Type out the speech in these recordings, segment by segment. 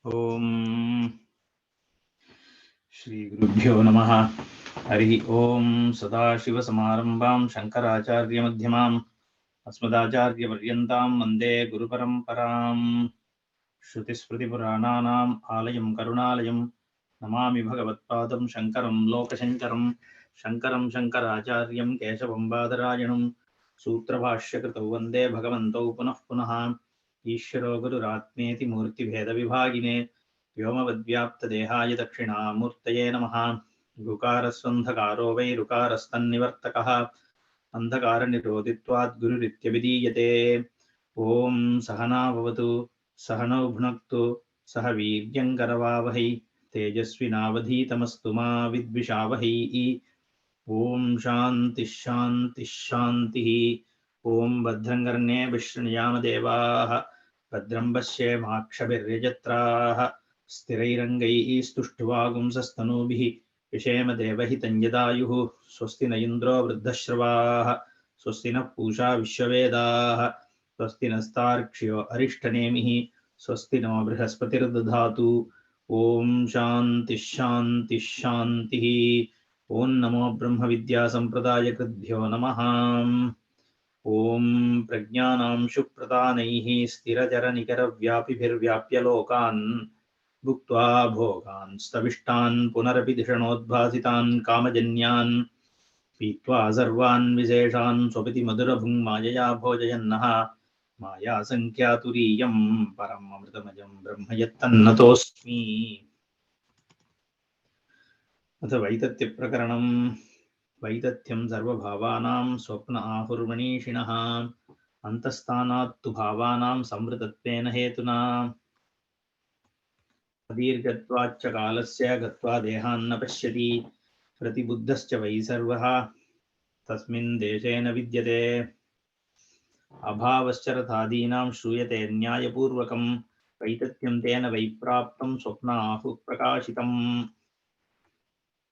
Om Shri Gurubhyo Namaha. Hari Om Sadashiva Samarambam Shankaracharya Madhyamam Asmadacharya Paryantam Vande Guru Paramparam. Shrutismriti Purananam Alayam Karunalayam Namami Bhagavatpadam Shankaram Lokashankaram Shankaram Shankaracharyam Keshavam Badarajanam Sutrabhashyakritau Vande Bhagavantau Punah Punaha Ishvaro Gururatmeti Murti Bheda Vibhagine व्योमवद्व्याप्तदेहाय दक्षिणामूर्तये नमः। गुकारस्वन्धकारो वै ऋकारस्तन्निवर्तकः अन्धकारनिरोधित्वात् गुरुरित्यभिधीयते। ॐ सहना भवतु सहनौ भुनक्तु सह वीर्यङ्करवावहै तेजस्विनावधीतमस्तु मा विद्विषावहै। ॐ शान्तिः शान्तिः शान्तिः। ॐ भद्रं कर्णेभिः शृणुयाम देवाः भद्रं पश्येमाक्षभिर्यजत्राः स्थिरैरङ्गैः स्तुष्टुवागुंसस्तनूभिः विषेम देवहितं यदायुः। स्वस्ति न इन्द्रो वृद्धश्रवाः स्वस्ति नः पूषा विश्ववेदाः स्वस्ति नस्तार्क्ष्यो अरिष्टनेमिः स्वस्ति नो बृहस्पतिर्दधातु। ॐ शान्तिः शान्तिः शान्तिः। ॐ नमो ब्रह्मविद्यासम्प्रदायकृद्भ्यो नमः। ॐ प्रज्ञानां शुप्रदानैः स्थिरचरनिकरव्यापिभिर्व्याप्य लोकान् भुक्त्वा भोगान् स्तविष्टान् पुनरपि धिषणोद्भासितान् कामजन्यान् पीत्वा सर्वान् विशेषान् स्वपिति मधुरभुङ् मायया भोजयन्नः मायासङ्ख्यातुरीयं परम् अमृतमजं ब्रह्म यत्तन्नतोऽस्मि। अथ वैतथ्यप्रकरणम्। वैतथ्यं सर्वभावानां स्वप्न आहुर्मणीषिणः अन्तस्थानात् तु भावानां संवृतत्वेन हेतुना दीर्घत्वाच्च कालस्य गत्वा देहान्न पश्यति प्रतिबुद्धश्च वै सर्वः तस्मिन् देशेन विद्यते। अभावश्च रथादीनां श्रूयते न्यायपूर्वकं वैतथ्यं तेन वै प्राप्तं स्वप्न आहुः प्रकाशितम्।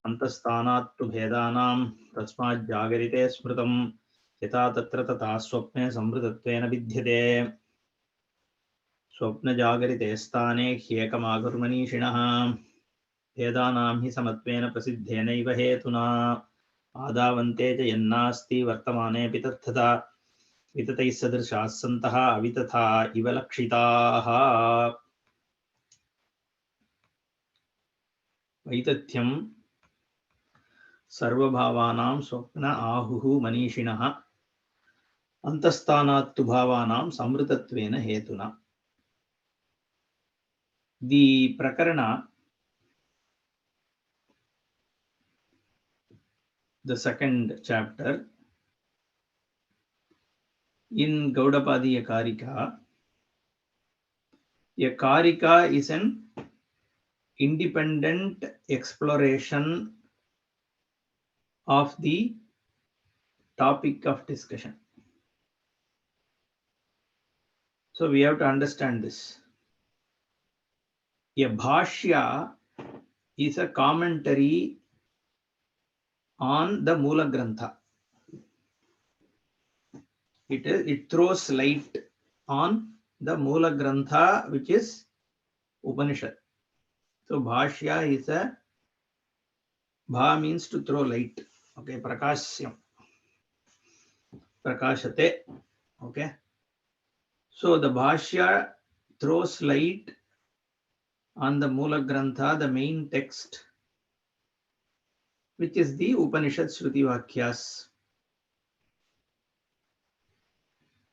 अन्तस्थानात् तु भेदानां तस्मात् जागरिते स्मृतं यथा तत्र तथा स्वप्ने संवृतत्वेन विद्यते। स्वप्नजागरिते स्थाने ह्येकमागुर्मनीषिणः भेदानां हि समत्वेन प्रसिद्धेनैव हेतुना आदावन्ते च यन्नास्ति वर्तमानेऽपि तत्तथा विततैः सदृशाः सन्तः अवितथा इव लक्षिताः। वैतथ्यं सर्वभावानां स्वप्न आहुः मनीषिणः अन्तस्थानात् तु भावानां संवृतत्वेन हेतुना। The prakarana, the second chapter in Gaudapada Karika. A Karika is an independent exploration of the topic of discussion. So we have to understand this. A bhashya is a commentary on the Mula Grantha. It throws light on the Mula Grantha, which is Upanishad. So bhashya is a bha means to throw light. Okay, prakashyam, prakashate. Okay, so the bhashya throws light on the Mula Grantha, the main text, which is the Upanishad Shruti Vakyas.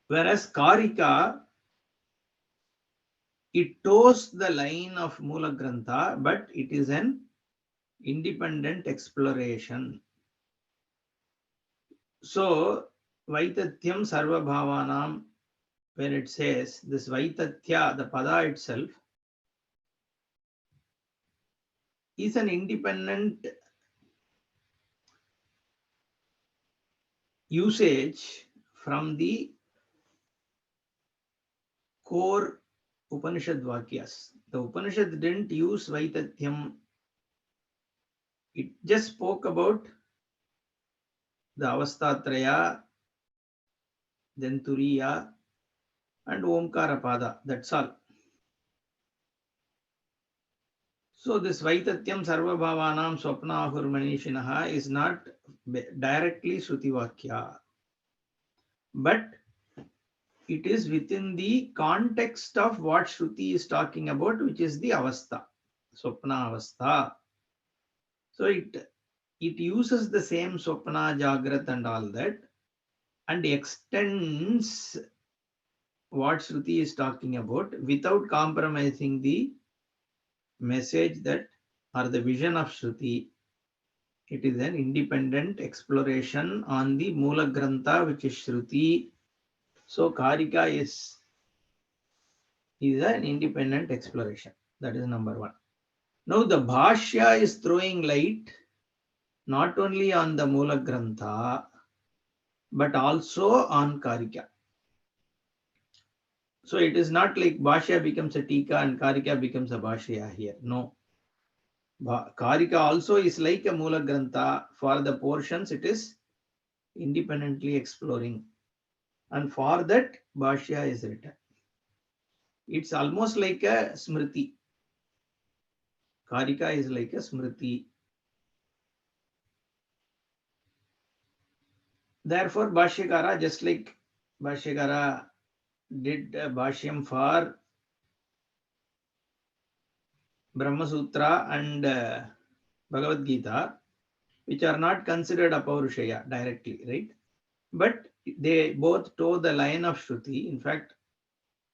Whereas Karika, it toes the line of Mula Grantha, but it is an independent exploration. So, Vaitathyam Sarva Bhavanam, when it says this Vaitathya, the pada itself, is an independent usage from the core Upanishad Vakyas. The Upanishad didn't use Vaitathyam. It just spoke about the Avastatraya, then Turiya, and Omkara Pada. That's all. So this Vaitatyam Sarva Bhavanam Swapna Ahurmanishinaha is not directly Shruti Vakya, but it is within the context of what Shruti is talking about, which is the Avastha, Swapna Avastha. So it uses the same Swapna, Jagrat and all that, and extends what Shruti is talking about without compromising the message that or the vision of Shruti. It is an independent exploration on the Mula Grantha, which is Shruti. So Karika is an independent exploration. That is number one. Now the Bhashya is throwing light not only on the Mula Grantha, but also on Karika. So it is not like Bhashya becomes a Tika and Karika becomes a Bhashya here. No. Karika also is like a Mula Grantha. For the portions, it is independently exploring. And for that, Bhashya is written. It's almost like a Smriti. Karika is like a Smriti. Therefore, Bhashyakara, just like Bhashyakara did Bhashyam for Brahma Sutra and Bhagavad Gita, which are not considered Apaurushaya directly, right? But they both toe the line of Shruti. In fact,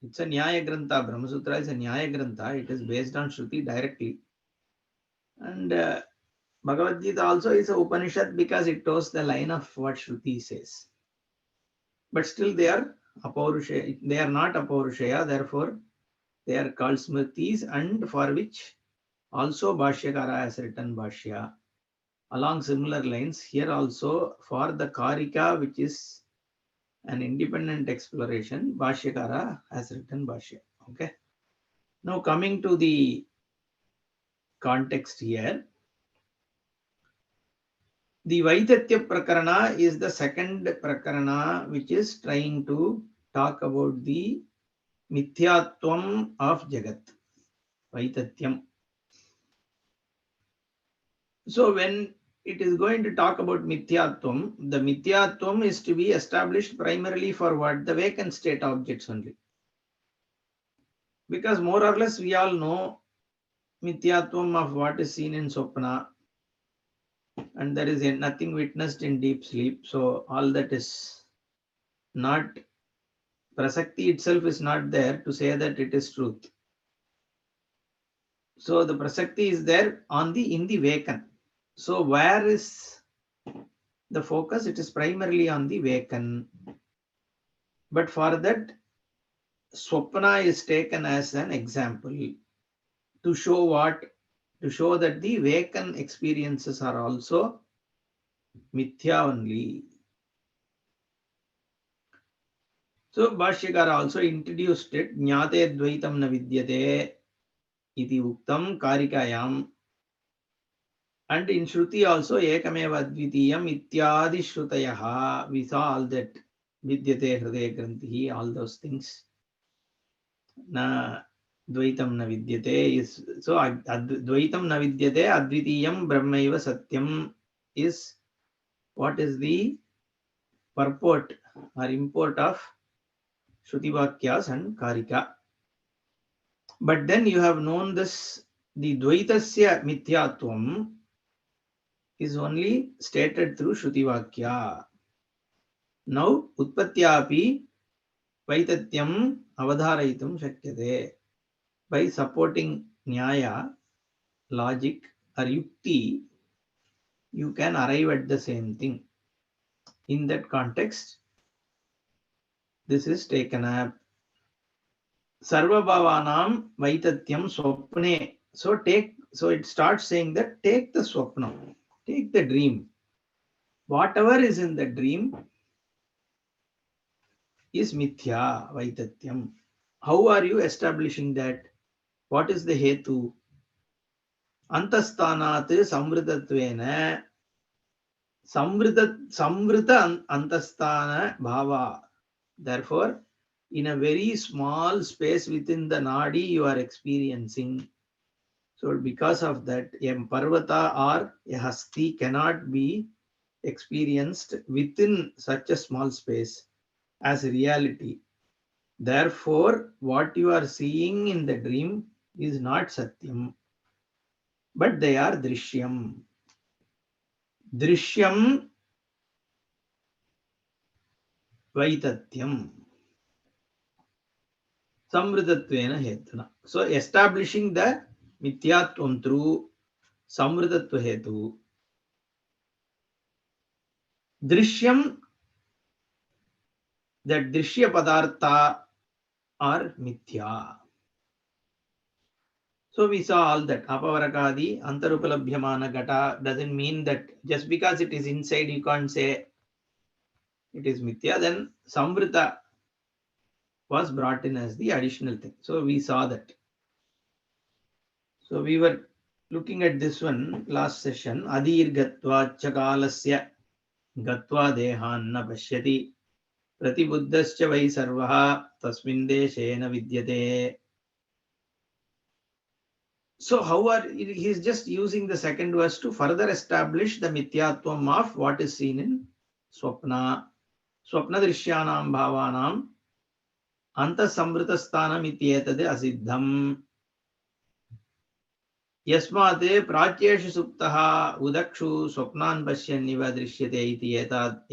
it's a Nyaya Grantha. Brahma Sutra is a Nyaya Grantha. It is based on Shruti directly. And Bhagavad Gita also is a Upanishad because it toes the line of what Shruti says. But still they are Apaurushaya. They are not Apaurushaya. Therefore, they are called Smritis, and for which also Bhashyakara has written Bhashya. Along similar lines, here also for the Karika, which is an independent exploration, Bhashyakara has written Bhashya. Okay. Now coming to the context here, the Vaitatya Prakarana is the second Prakarana which is trying to talk about the Mithyatvam of Jagat, Vaitatyam. So when it is going to talk about Mithyatvam, the Mithyatvam is to be established primarily for what? The vacant state objects only. Because more or less we all know Mithyatvam of what is seen in Sopna, and there is nothing witnessed in deep sleep. So all that is not, Prasakti itself is not there to say that it is truth. So the Prasakti is there in the vacant. So where is the focus? It is primarily on the vacant. But for that, Swapna is taken as an example to show what? To show that the vacant experiences are also mithya only. So Bhashyakara also introduced it. Jnate dvaitam na vidyate iti uktam karikayam. And in Shruti also ekameva advitiyam ityadi shrutayaha. We saw all that. Vidyate hridaya grantihi, all those things. Na Dvaitam na vidyate is, so Dvaitam na vidyate advitiyam brahmaiva satyam is what is the purport or import of Shruti Vakyas and Karika. But then you have known this, the Dvaitasya Mithyatvam is only stated through Shruti Vakya. Now Utpatyapi Vaitatyam Avadharaitum Shakyate. By supporting Nyaya, logic or Yukti, you can arrive at the same thing. In that context, this is taken up. Sarva Bhavanam Vaitatyam Swapne. So it starts saying that take the Swapna, take the dream. Whatever is in the dream is Mithya Vaitatyam. How are you establishing that? What is the Hetu? Antasthanat Samvritatvena. Samvrita Antasthana Bhava. Therefore, in a very small space within the nadi, you are experiencing. So because of that, a parvata or a hasti cannot be experienced within such a small space as reality. Therefore, what you are seeing in the dream is not satyam, but they are drishyam. Drishyam vaitatyam. Samvridatvena hetuna. So establishing the mithyatvam through samvridatva hetu. Drishyam, that drishya padartha are mithya. So we saw all that. Apavarakadi, antarupalabhyamana gata doesn't mean that just because it is inside you can't say it is mithya. Then samvrita was brought in as the additional thing. So we saw that. So we were looking at this one last session. Adir gatva chakalasya gatva dehanna pashyati pratibuddhascha vai sarvaha tasmin deshena vidyate. So he is just using the second verse to further establish the mithyatvam of what is seen in swapna. Swapna drishyanam bhavanam anta samvritastanam ityetade asiddham. Yasmate pratyeshu suptaha udakshu swapnan pasyanniva drishyate iti etad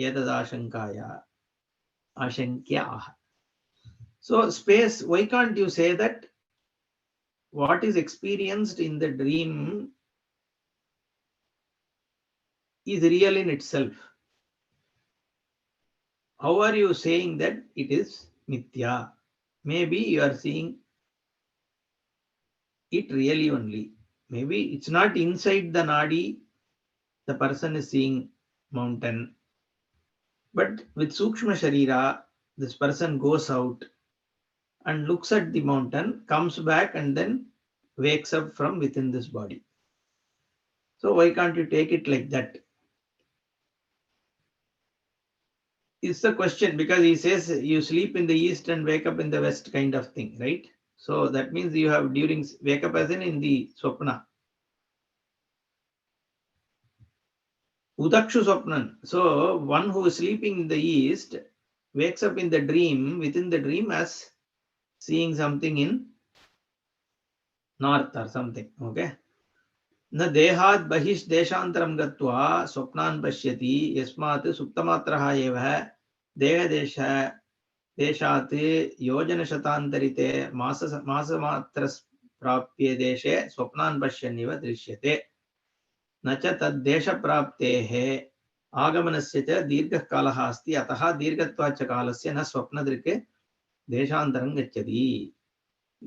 ashankya. So space, why can't you say that what is experienced in the dream is real in itself? How are you saying that it is mithya? Maybe you are seeing it really only. Maybe it's not inside the nadi, the person is seeing mountain. But with Sukshma Sharira, this person goes out and looks at the mountain, comes back and then wakes up from within this body. So why can't you take it like that? It's the question, because he says you sleep in the east and wake up in the west kind of thing, right? So that means you have during wake up as in the swapna. Udakshu swapnan. So one who is sleeping in the east wakes up in the dream, within the dream, as seeing something in north or something. Okay. न देहात् बहिः देशान्तरं गत्वा स्वप्नान् पश्यति यस्मात् सुप्तमात्रः एव देहदेश देशात् योजनशतान्तरिते मासमात्रप्राप्ये देशे स्वप्नान् पश्यन्निव दृश्यते न च तद्देशप्राप्तेः आगमनस्य च दीर्घः कालः अस्ति अतः दीर्घत्वाच्च कालस्य न स्वप्नदृक् देशान्तरं गच्छति.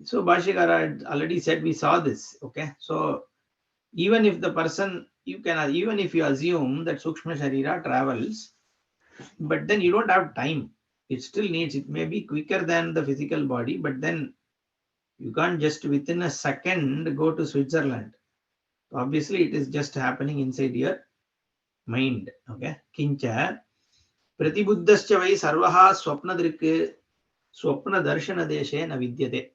So Bhashyakara already said we saw this. Okay, so even if the person, even if you assume that Sukshma Sharira travels, but then you don't have time. It still needs, it may be quicker than the physical body, but then you can't just within a second go to Switzerland. Obviously, it is just happening inside your mind. Okay. Kincha pratibuddhascha vai sarvaha swapnadrik swapna darshana deshe na vidyate.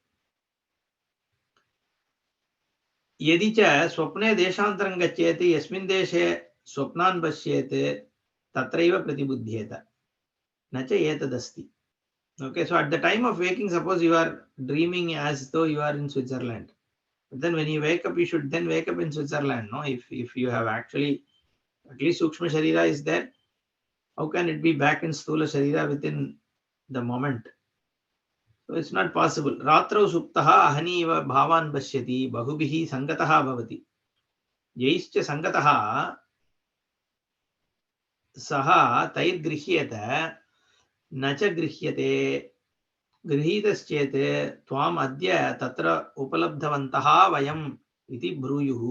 यदि च स्वप्ने देशान्तरं गच्छेति यस्मिन् देशे स्वप्नान् पश्येत् तत्रैव प्रतिबुध्येत न च एतदस्ति. Okay, so at the time of waking, suppose you are dreaming as though you are in Switzerland. But then when you wake up, you should then wake up in Switzerland. No, if you have actually, at least Sukshma Sharira is there, how can it be back in Sthula Sharira within the moment? So it's not possible. Ratrau suptaha ahaniva bhavan pashyati bahubihi sangataha bhavati. Yaischa sangataha saha tair grihyeta nacha grihyate गृहीतश्चेत् त्वाम् अद्य तत्र उपलब्धवन्तः वयम् इति ब्रूयुः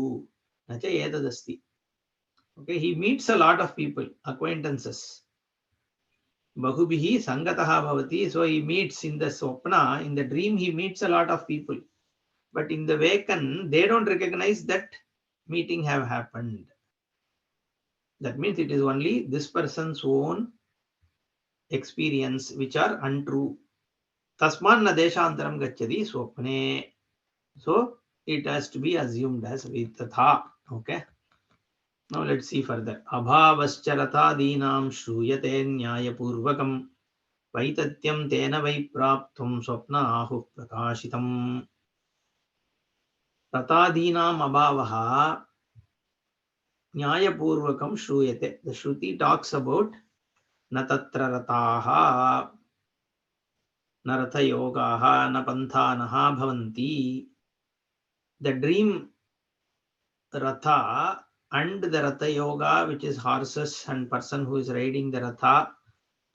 न च एतदस्ति. Okay, he meets a lot of people, acquaintances. बहुभिः सङ्गतः भवति. So he meets in the swapna, in the dream he meets a lot of people. But in the waken, they don't recognize that meeting have happened. That means it is only this person's own experience which are untrue. Tasman na deshantaram gacchati swapne. So it has to be assumed as vitatha. Okay. Now let's see further. Abhavascha rathadinam shruyate nyaya purvakam vaitatyam tena vai praptum swapna ahu prakashitam. Rathadinam abhavaha nyaya purvakam shruyate. The Shruti talks about na tatra rataha na ratha yogaha na panthanaha bhavanti. The dream ratha and the ratha yoga, which is horses and person who is riding the ratha,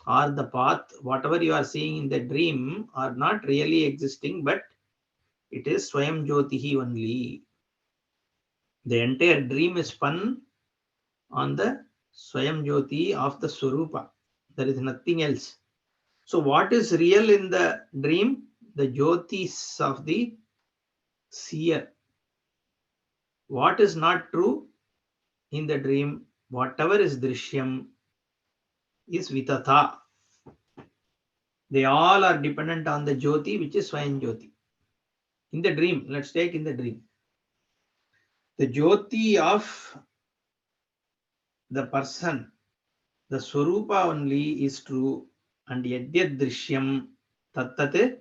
or the path, whatever you are seeing in the dream are not really existing, but it is Swayam Jyotihi only. The entire dream is spun on the Swayam Jyoti of the Swarupa. There is nothing else. So what is real in the dream? The Jyotis of the seer. What is not true in the dream? Whatever is Drishyam is Vitatha. They all are dependent on the Jyoti, which is Swayam Jyoti. In the dream, let's take in the dream. The Jyoti of the person, the Swarupa only is true, and Yadyad Drishyam Tattate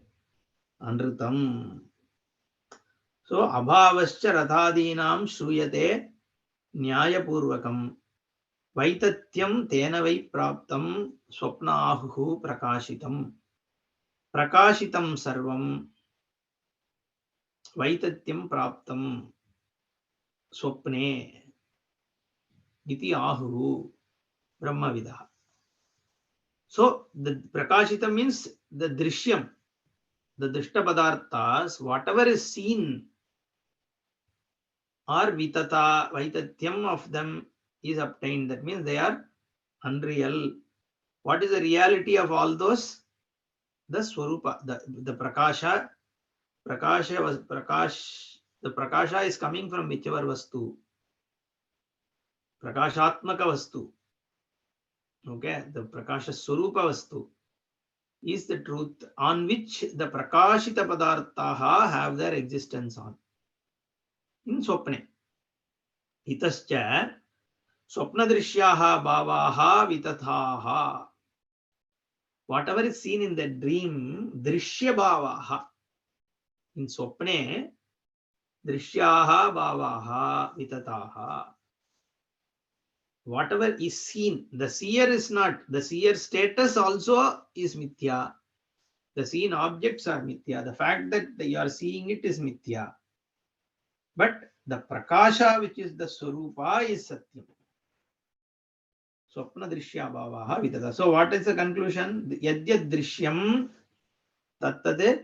Anrutam. So, Abhavascha Rathadinam Shruyate Nyaya Purvakam Vaitatyam Tena Vai Praptam Swapnahu Prakashitam. Prakashitam Sarvam Vaitatyam Praptam Swapne Iti Ahu Brahmavidah. So the Prakashita means the Drishyam, the Drishta Padarthas, whatever is seen or Vitata, Vaitatyam of them is obtained. That means they are unreal. What is the reality of all those? The Swarupa, the Prakasha. Prakasha was Prakash. The Prakasha is coming from whichever Vastu. Prakashatmaka Vastu. Okay, the Prakasha Swarupa Vastu is the truth on which the Prakashita Padarthaha have their existence on. In Swapne. Itascha Swapna Drishyaha Bhavaha Vitathaha. Whatever is seen in the dream, Drishya Bhavaha. In Swapne, Drishyaha Bhavaha Vitathaha. Whatever is seen, the seer is not, the seer status also is mithya. The seen objects are mithya. The fact that you are seeing it is mithya. But the prakasha, which is the swarupa, is satyam. Swapna drishya bhavaha vidata. So what is the conclusion? Yadyad drishyam tattade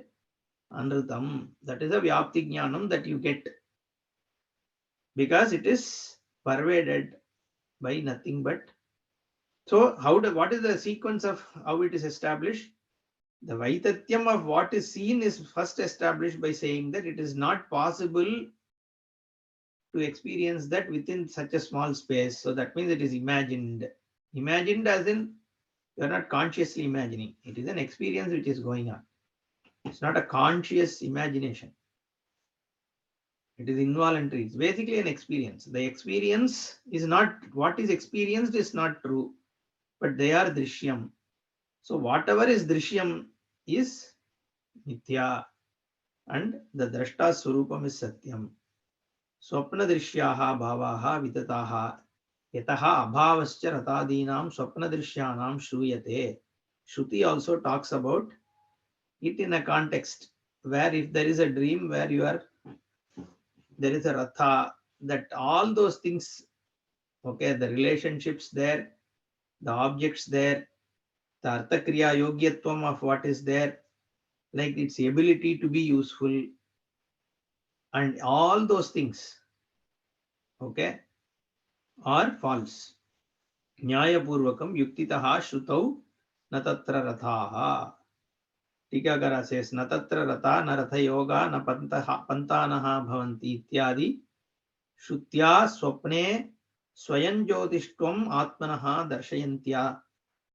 anrutam. That is a vyapti jnanam that you get. Because it is pervaded by nothing but. So what is the sequence of how it is established? The Vaitatyam of what is seen is first established by saying that it is not possible to experience that within such a small space. So that means it is imagined. Imagined as in you are not consciously imagining. It is an experience which is going on. It's not a conscious imagination. It is involuntary. It's basically an experience. The experience is not, what is experienced is not true, but they are drishyam. So whatever is drishyam is mithya, and the drashta swarupam is satyam. Swapna drishyaha bhavaha vitataha yataha abhavascha ratadinam swapna drishyanam shruyate. Shruti also talks about it in a context where if there is a dream where there is a ratha, that all those things, okay, the relationships there, the objects there, the artha kriya yogyatvam of what is there, like its ability to be useful, and all those things, okay, are false. Nyaya purvakam yuktitaha shrutau na tatra rathaha. Tikakara says na tatra ratha na ratha yoga na pantanaha bhavanti ityadi shrutya swapne swayam jyotishtam atmanaha darshayantya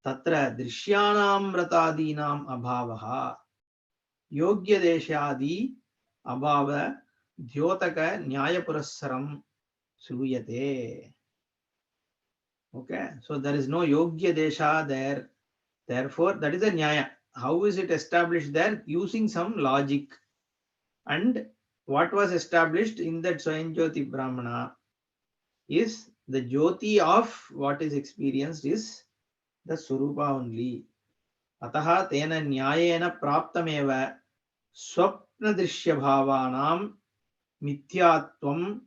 tatra drishyanam ratadinam abhavaha yogya deshadi abhava Dhyotaka Nyayapurassaram Sruyate. Okay, so there is no Yogya Desha there. Therefore, that is a Nyaya. How is it established there? Using some logic. And what was established in that Swayanjyoti Brahmana is the Jyoti of what is experienced is the Surupa only. Ataha tena nyayena praptameva swapnadrishyabhavanam mithyatvam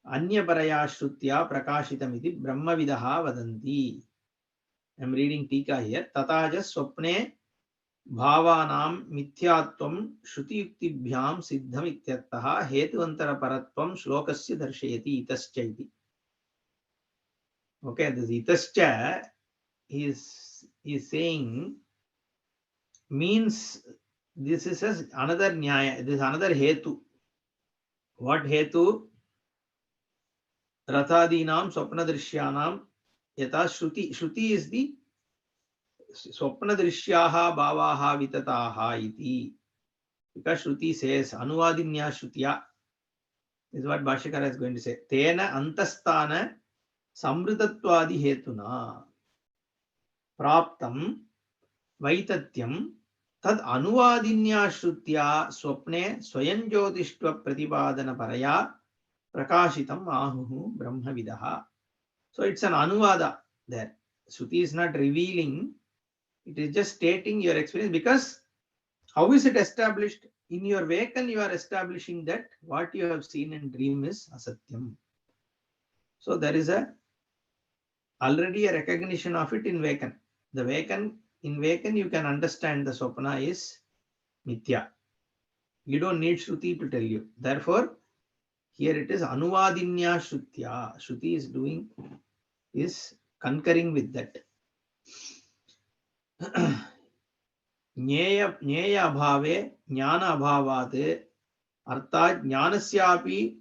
anyaparaya shrutya prakashitamiti brahmavidaha vadanti. I am reading Tika here. Tataja swapne bhavanam mithyatvam shrutiyuktibhyam siddham ityartha hetuvantara paratvam shlokasya darshayati itascha iti. Okay, this itascha is saying means this is another nyaya, this is another hetu. What hetu? Rathadinam swapnadrishyanam yata shruti. Shruti is the swapnadrishyaha bhavaha vitataha iti. Because Shruti says anuvadinya shrutiya. This is what Bhashyakara is going to say. Tena antasthana samritatvadi hetuna praptam vaitatyam tad anuvadinya shrutya swapne swayam jyotishtva pratipadana paraya prakashitam ahuhu brahmavidaha. So it's an anuvada there. Shruti is not revealing, it is just stating your experience. Because how is it established? In your Vakan, you are establishing that what you have seen in dream is asatyam. So there is already a recognition of it in Vakan. The Vakan, in Vakan you can understand the Swapna is mithya. You don't need Shruti to tell you. Therefore, here it is Anuvadinya Shrutya. Shruti is concurring with that. Jnaya abhave jnana abhavat arthat jnanasyapi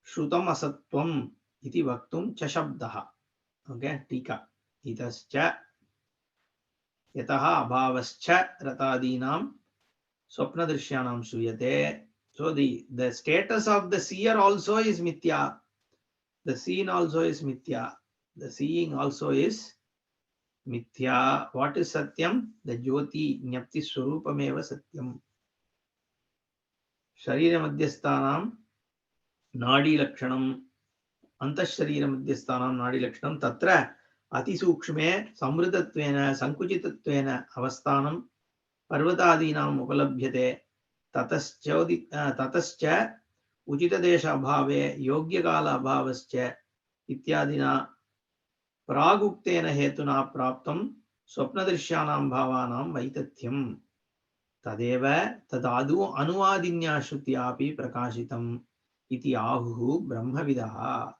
shrutam asatvam iti vaktum cha shabdaha. Okay, tika. Itascha yataha abhavascha ratadinam swapnadrishyanam suyate. So the status of the seer also is mithya. The seen also is mithya. The seeing also is mithya. What is satyam? The jyoti jnapti swarupameva satyam. Sharira madhyasthanam nadi lakshanam antashharira madhyasthanam nadi lakshanam tatra atisukshme samrudatvena sankuchitattvena avasthanam parvatadinam upalabhyate tatascha uchitadesha abhave yogyakala abhavascha ityadina praguktena hetuna praptam swapnadrishyanam bhavanam vaitatyam tadeva tadadu anuvadinya shrutyapi prakashitam iti ahuhu brahmavidaha.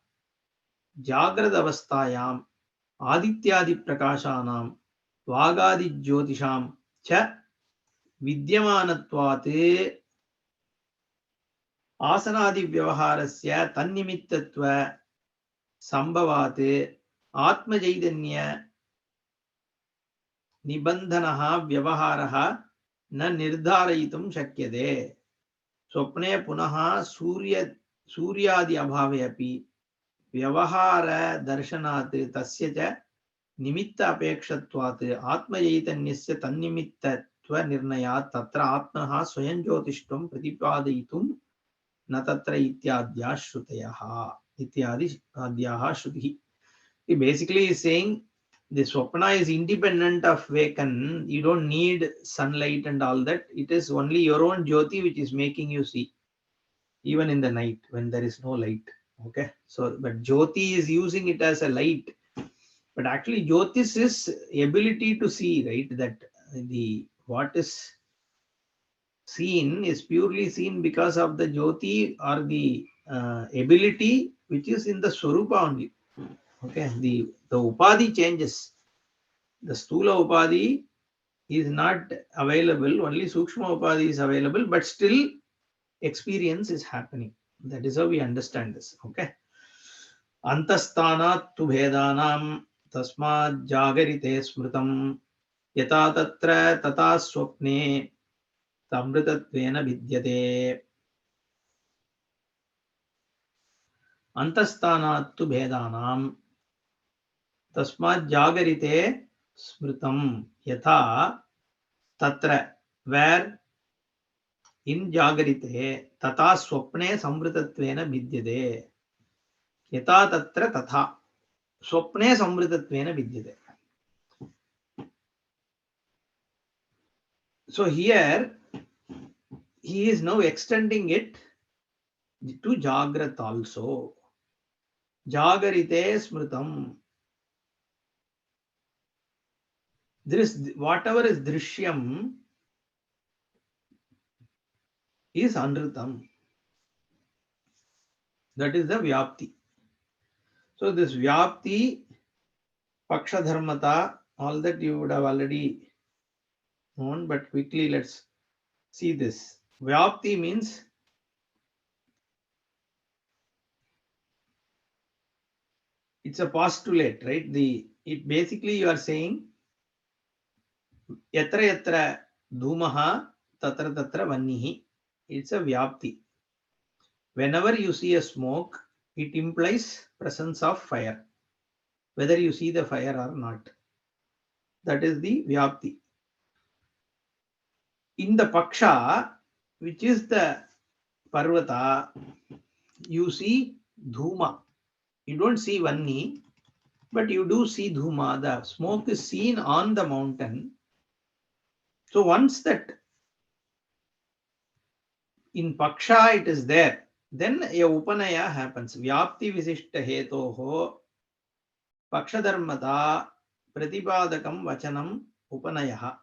Jagrad avasthayam adityadi prakashanam vagadi jyotisham cha vidyamanatvat asanadi vyavaharasya tannimittatva sambhavat atmajaidanya nibandhanaha vyavaharaha na nirdharayitum shakyade. Swapne punaha suryadi abhave api vyavahara darshanat tasya cha nimitta apekshatvat atmajaitanyasya tannimittatva nirnayat tatra atmanaha swayam jyotishtam pratipadayitum na tatra ityadya shrutayaha ityadi adyaha shruti. He basically is saying the Swapna is independent of Vakan. You don't need sunlight and all that. It is only your own Jyoti which is making you see, even in the night when there is no light. Okay, so but Jyoti is using it as a light. But actually, Jyotis is ability to see, right? That the what is seen is purely seen because of the Jyoti or the ability which is in the Swarupa only. Okay, the Upadhi changes. The Stula Upadhi is not available, only Sukshma Upadhi is available, but still experience is happening. That is how we understand this. Okay. Antasthanat tu bhedanam tasmad jagarite smritam yata tatra tata swapne tamritatvena vidyate. antasthanattu bhedanam tasmat jagarite smritam yatha tatra where in jagarite tata swapne samvritatvena vidyate yatha tatra tatha swapne samvritatvena vidyate. So here he is now extending it to Jagrat also. Jagarite smritam. There is whatever is drishyam is anritam. That is the vyapti. So this vyapti, paksha dharmata, all that you would have already known, but quickly let's see this. Vyapti means it's a postulate, right? It basically you are saying yatra yatra dhumaha tatra tatra vannihi. It's a vyapti. Whenever you see a smoke, it implies presence of fire, whether you see the fire or not. That is the vyapti. In the paksha, which is the parvata, you see dhuma. You don't see vanni, but you do see dhuma. The smoke is seen on the mountain. So once that in paksha it is there, then a upanaya happens. Vyapti visishta hetoho paksha dharmata pratipadakam vachanam upanayaha.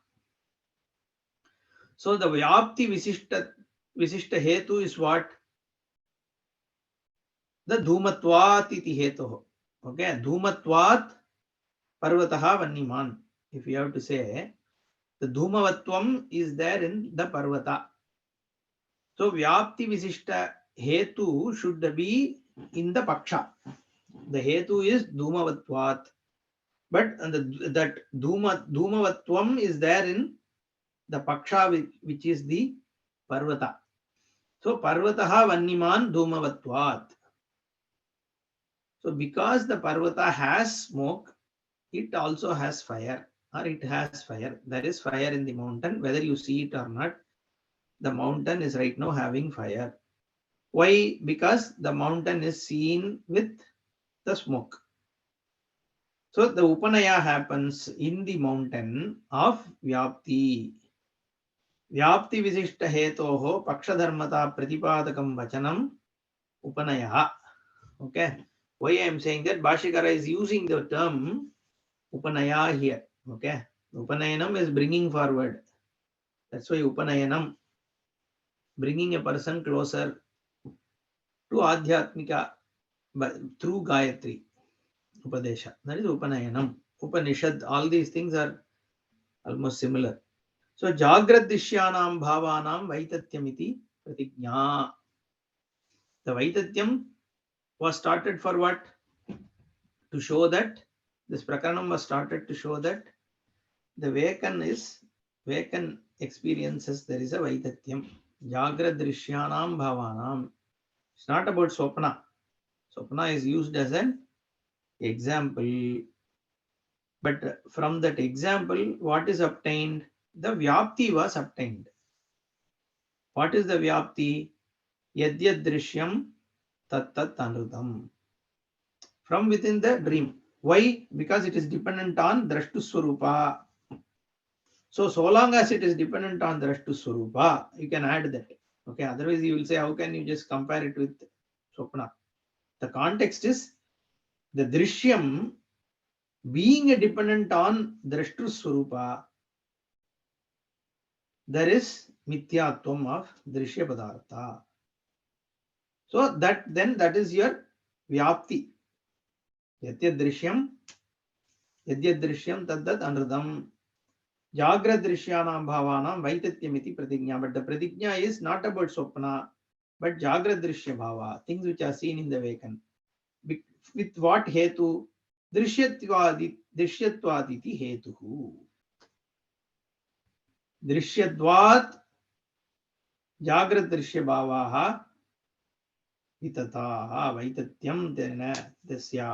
So the vyapti visishta hetu is what? The dhumatvat iti hetu. Okay, dhumatvat parvataha vanniman. If you have to say, the dhumavatvam is there in the parvata. So vyapti visishta hetu should be in the paksha. The hetu is dhumavatvat, but that dhumavatvam is there in the paksha, which is the parvata. So parvataha vanniman dhumavatvat. So because the parvata has smoke, it also has fire, or it has fire. There is fire in the mountain, whether you see it or not. The mountain is right now having fire. Why? Because the mountain is seen with the smoke. So the upanaya happens in the mountain of vyapti. Vyapti visishta hetoho paksha dharmata pratipadakam vachanam upanaya. Okay. Why I am saying that? Bhashyakara is using the term upanaya here. Okay. Upanayanam is bringing forward. That's why upanayanam, bringing a person closer to adhyatmika through Gayatri Upadesha. That is upanayanam. Upanishad, all these things are almost similar. So Jagrat Dishyanam Bhavanam Vaitatyamiti Pratigna. The Vaitatyam was started for what? To show that this Prakaranam was started to show that the Vakan experiences, there is a Vaitatyam. Jagrat Dishyanam Bhavanam. It's not about Swapna. Swapna is used as an example. But from that example, what is obtained? The Vyapti was obtained. What is the Vyapti? Yadyad Drishyam Tat Tat Anrutam. From within the dream. Why? Because it is dependent on Drashtu Swarupa. So long as it is dependent on Drashtu Swarupa, you can add that. Okay, otherwise you will say, how can you just compare it with Swapna? The context is the Drishyam being a dependent on Drashtu Swarupa, there is Mithyatvam of Drishya Padartha. So that is your Vyapti. Yadyad Drishyam Taddat Anradam. Jagra Drishyanam Bhavanam Vaitatyamiti Pratigna. But the Pratigna is not about Swapna, but Jagra Drishya Bhava, things which are seen in the Vakan. With what hetu? Drishyatvaditi hetuhu. Drishyadvat Jagrat Drishya Bhavaha vitataha vaitatyam tena tasya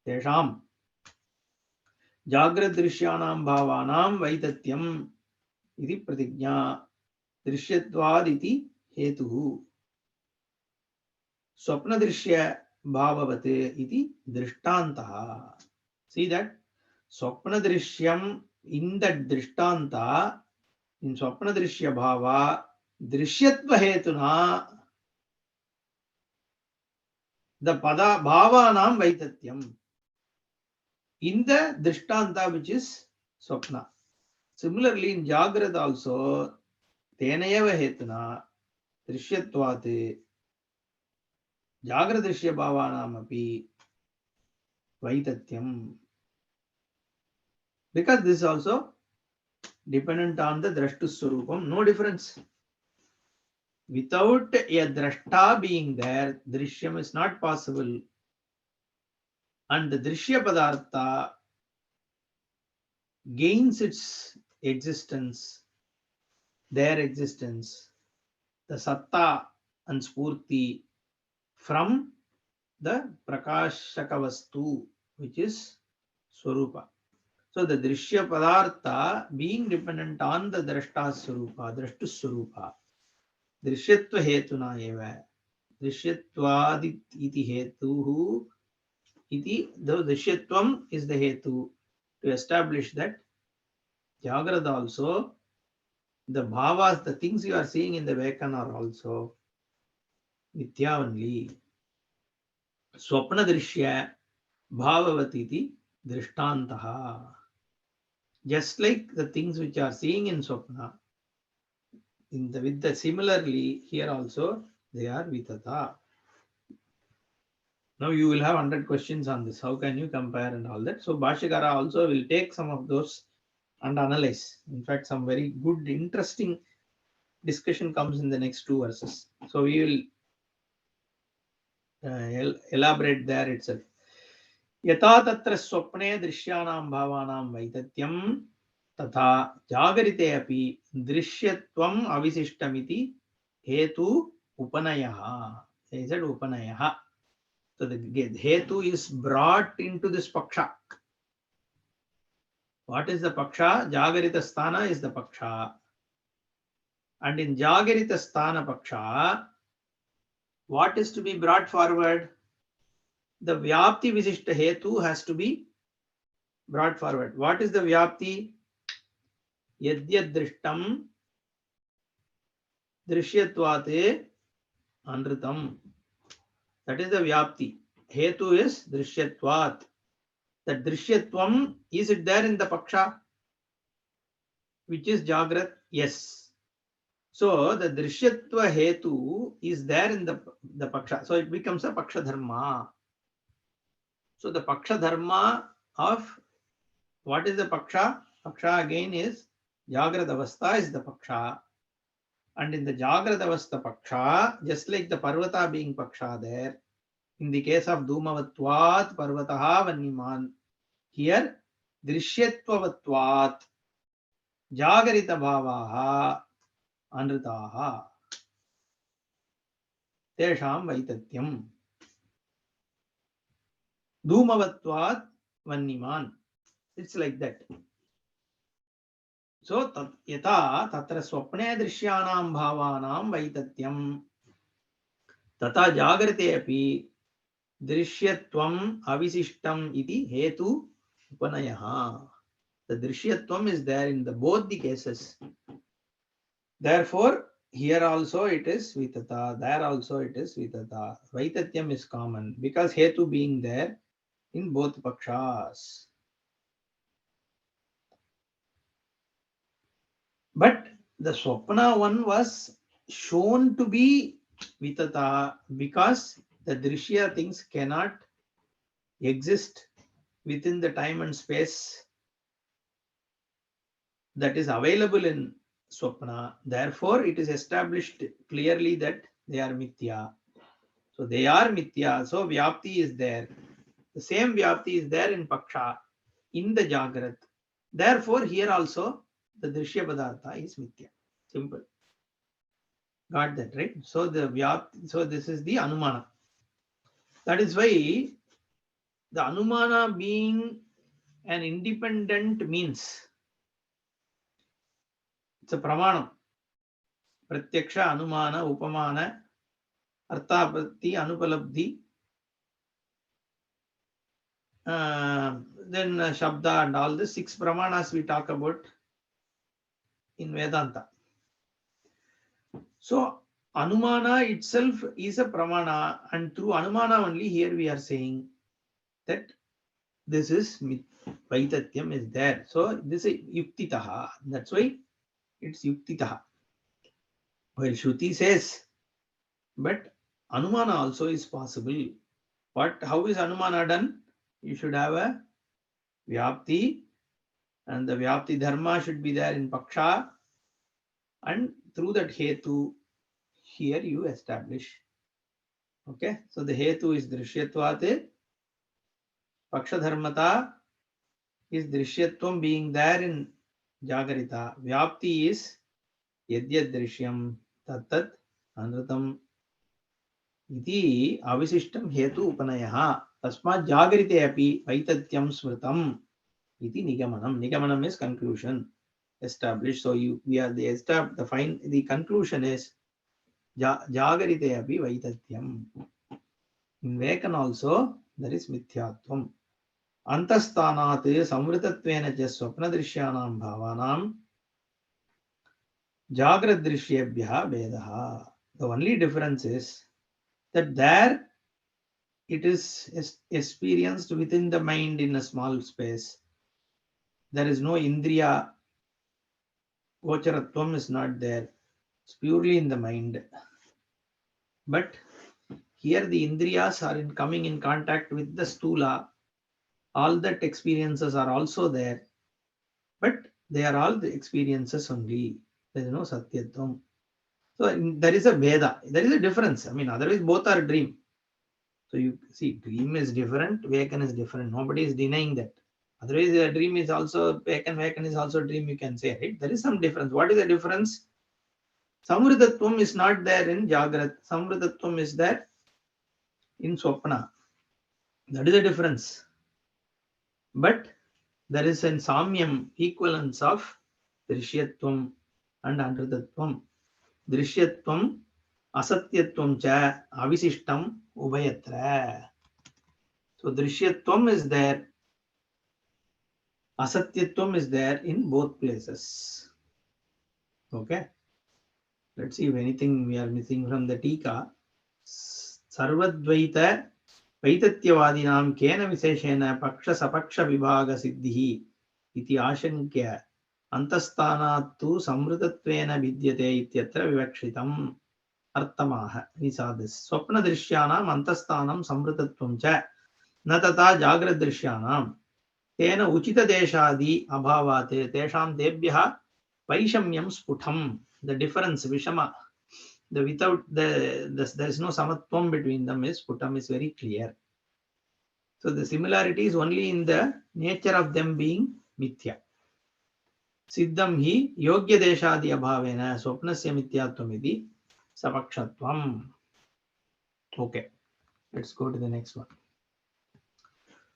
tesham जाग्रदृश्यानां भावानां वैतत्यम् इति प्रतिज्ञा दृश्यत्वाद् इति हेतुः स्वप्नदृश्य भाववत् इति दृष्टान्तः. See that स्वप्नदृश्यम in that दृष्टान्त in स्वप्नदृश्य भाव दृश्यत्व हेतुना the pada bhavanam vaitatyam in the drishtanta which is swapna. Similarly in Jagrad also tenayava hetuna drishyatvat Jagradrishya bhavanam api vaitatyam, because this is also dependent on the drashtu swarupam. No difference. Without a drashta being there, drishyam is not possible. And the drishya padartha gains its existence, their existence, the satta and spurti from the prakashaka vastu, which is swarupa. So the drishya padartha being dependent on the drashta swarupa, drashtu swarupa, drishyatva hetuna eva, drishyatvad iti hetuhu iti, the drishyatvam is the hetu to establish that Jagrada also, the bhavas, the things you are seeing in the Vekan are also Mithya only. Swapna drishya bhavavatiti drishtantaha. Just like the things which are seeing in Swapna, with the similarly here also they are vitata. Now you will have 100 questions on this. How can you compare and all that? So Bhashyakara also will take some of those and analyze. In fact, some very good, interesting discussion comes in the next two verses. So we will elaborate there itself. Yata tatra swapne drishyānām bhāvānām vaitatyam tatha jagarite api drishyatvam avisishtamiti hetu upanayaha. He said upanayaha. So the hetu is brought into this paksha. What is the paksha? Jagarita sthana is the paksha. And in Jagarita sthana paksha, what is to be brought forward? The Vyapti Visishta Hetu has to be brought forward. What is the Vyapti? Yadyad Drishtam Drishyatvat Anritam. That is the Vyapti. Hetu is Drishyatvat. That Drishyatvam, is it there in the Paksha? Which is Jagrat? Yes. So the Drishyatva Hetu is there in the Paksha. So it becomes a Paksha Dharma. So the Paksha Dharma of what is the Paksha? Paksha again is Jagrad Avastha is the Paksha. And in the Jagrad Avastha Paksha, just like the Parvata being Paksha there, in the case of Dhumavatvat Parvataha Vanniman, here Drishyatvavatvat Jagarita Bhavaha Anritaha Tesham Vaitatyam Dhumavatvat Vanniman. It's like that. So yata tatra swapne drishyanam bhavanam vaitatyam tata jagrate api drishyatvam avisishtam iti hetu upanayaha. The drishyatvam is there in the both the cases. Therefore, here also it is vitata, there also it is vitata. Vaitatyam is common because hetu being there in both pakshas. But the Swapna one was shown to be vitata because the drishya things cannot exist within the time and space that is available in Swapna. Therefore, it is established clearly that they are mithya. So they are mithya. So Vyapti is there. The same Vyapti is there in Paksha, in the Jagrat. Therefore, here also the Drishya Padartha is mithya. Simple. Got that, right? So the vyapti, so this is the anumana. That is why the anumana being an independent means it's a pramanam. Pratyaksha, anumana, upamana, arthapatti, anupalabdhi, then shabda and all the 6 pramanas we talk about in Vedanta. So anumana itself is a pramana, and through anumana only here we are saying that this is vaitatyam is there. So this is yuktitaha. That's why it's yuktitaha. Well, Shruti says, but anumana also is possible. How is anumana done? You should have a vyapti, and the vyapti dharma should be there in paksha, and through that hetu, here you establish. Okay, so the hetu is drishyatvat, paksha dharmata is drishyatvam being there in jagarita. Vyapti is yadyad drishyam tattat anrutam iti avisishtam hetu upanayah. Tasmat jagarite api vaitatyam smritam iti nigamanam. Nigamanam is conclusion established. So the conclusion is jagarite api vaitatyam. In Vekan also there is mithyatvam. Antasthanat samvritatvena cha swapnadrishyanam bhavanam jagradrishyebhya vedaha. The only difference is that there it is experienced within the mind in a small space. There is no indriya, gocharatvam is not there. It's purely in the mind. But here the indriyas are coming in contact with the stula. All that experiences are also there. But they are all the experiences only. There is no satyatvam. So there is a Veda. There is a difference. I mean, otherwise both are dream. So you see, dream is different, Vekan is different. Nobody is denying that. Otherwise, a dream is also Vekan is also dream, you can say, right? There is some difference. What is the difference? Samvritatvam is not there in Jagrat. Samvritatvam is there in Swapna. That is the difference. But there is an Samyam, equivalence of Drishyatvam and Anritatvam. Drishyatvam, Asatyatvam cha, Avisishtam, Ubhayatra. So Drishyatvam is there, Asatyatvam is there in both places. Okay. Let's see if anything we are missing from the Tika. Sarvadvaita Vaitatyavadinam kena viseshena paksha sapaksha vibhaga siddhihi iti ashankya antasthanat tu samvritatvena vidyate ityatra vivakshitam artamaha. We saw this. Swapna drishyanam antasthanam samvritattvam cha na tata jagrad drishyanam tena uchita deshadi abhavate tesham debhyaha vaishamyam sputam. The difference, vishama, the without there is no samatvam between them is sputam is very clear. So the similarity is only in the nature of them being mithya. Siddham hi yogya deshadi abhavena swapnasya mithyatvam iti sapakshatvam. Okay, let's go to the next one.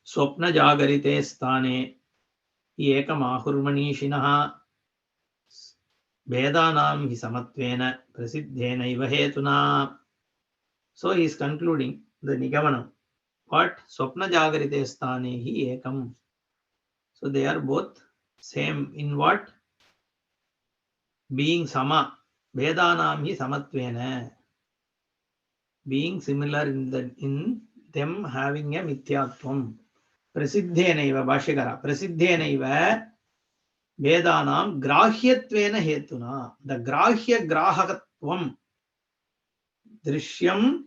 Swapna jagarite sthane ekam ahurmanishinaha Vedanam hi samatvena prasiddhena iva hetuna. So he is concluding the Nigamanam. What? Swapna jagarite sthane hi ekam. So they are both same in what? Being sama. Vedanam hi samatvena. Being similar in them having a mithyatvam. Prasiddhena iva Bhashyakara. Prasiddhena iva Vedanam grahyatvena hetuna. The grahya grahakatvam. Drishyam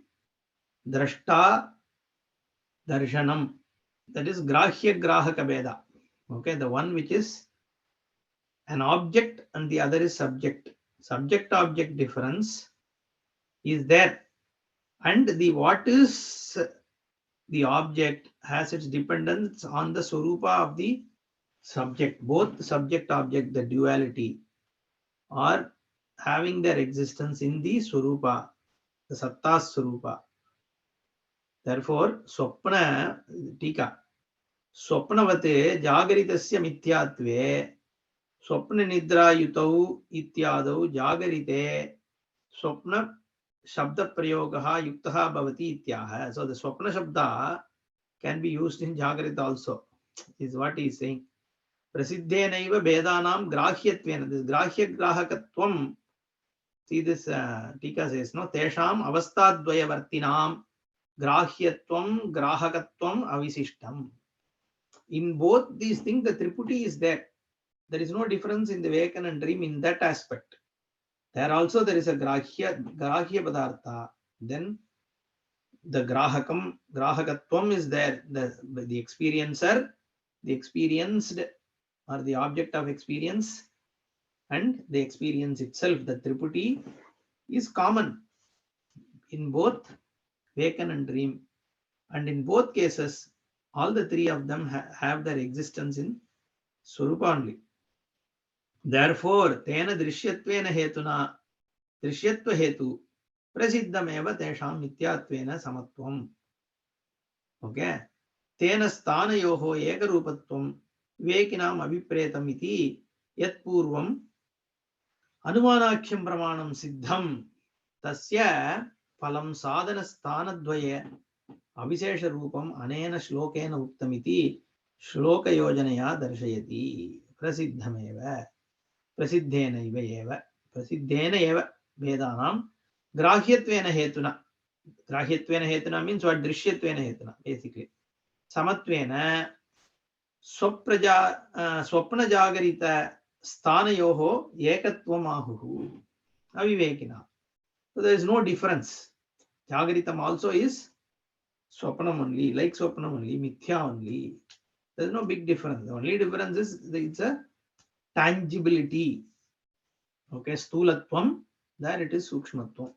drashta darshanam. That is grahya grahaka veda. Okay, the one which is an object and the other is subject. Subject object difference is there, and the what is the object has its dependence on the swarupa of the subject. Both subject object, the duality, are having their existence in the Swarupa, the Satta Swarupa. Therefore, Swapna, Tika, Swapnavate Jagaritasya Mithyatve, Swapna Nidra Yutau Ityadau Jagarite, Swapna Shabda Prayogaha Yuktaha Bhavati Ityaha. So the Swapna Shabda can be used in Jagarita also, is what he is saying. Prasiddhenaiva Vedanam Grahyatvena. This Grahya Grahakatvam. See this Tika says, no, Tesham Avastadvayavartinam Grahyatvam Grahakatvam Avisishtam. In both these things, the Triputi is there. There is no difference in the Vekan and dream in that aspect. There also there is a Grahya Padartha. Then the Grahakatvam is there. The experiencer, the experienced, or the object of experience, and the experience itself, the Triputi, is common in both Vekan and dream. And in both cases, all the three of them have their existence in Swarupa only. Therefore, Tena Drishyattvena Hetuna, Drishyatva Hetu, Prasiddhameva Tesham Mityatvena Samatvam. Okay. Tena Stanayoho Ekarupatvam Vekinam Avipretam iti Yat Purvam Anumanakhyam Pramanam Siddham Tasya Phalam Sadhana Sthanadvaya Avishesha Rupam Anena Shlokena Uktamiti Shloka Yojanaya Darshayati Prasiddhameva Prasiddhenaiva Eva Prasiddhena Eva Vedanam Grahyatvena Hetuna. Grahyatvena Hetuna means what? Drishyattvena Hetuna, basically. Samatvena Swapna Jagarita Stanayoho Ekatvam Ahuhu Avivekina. So there is no difference. Jagaritam also is Swapnam only, like Swapnam only, Mithya only. There is no big difference. The only difference is it's a tangibility. Okay, Stulatvam, there it is Sukshmatvam.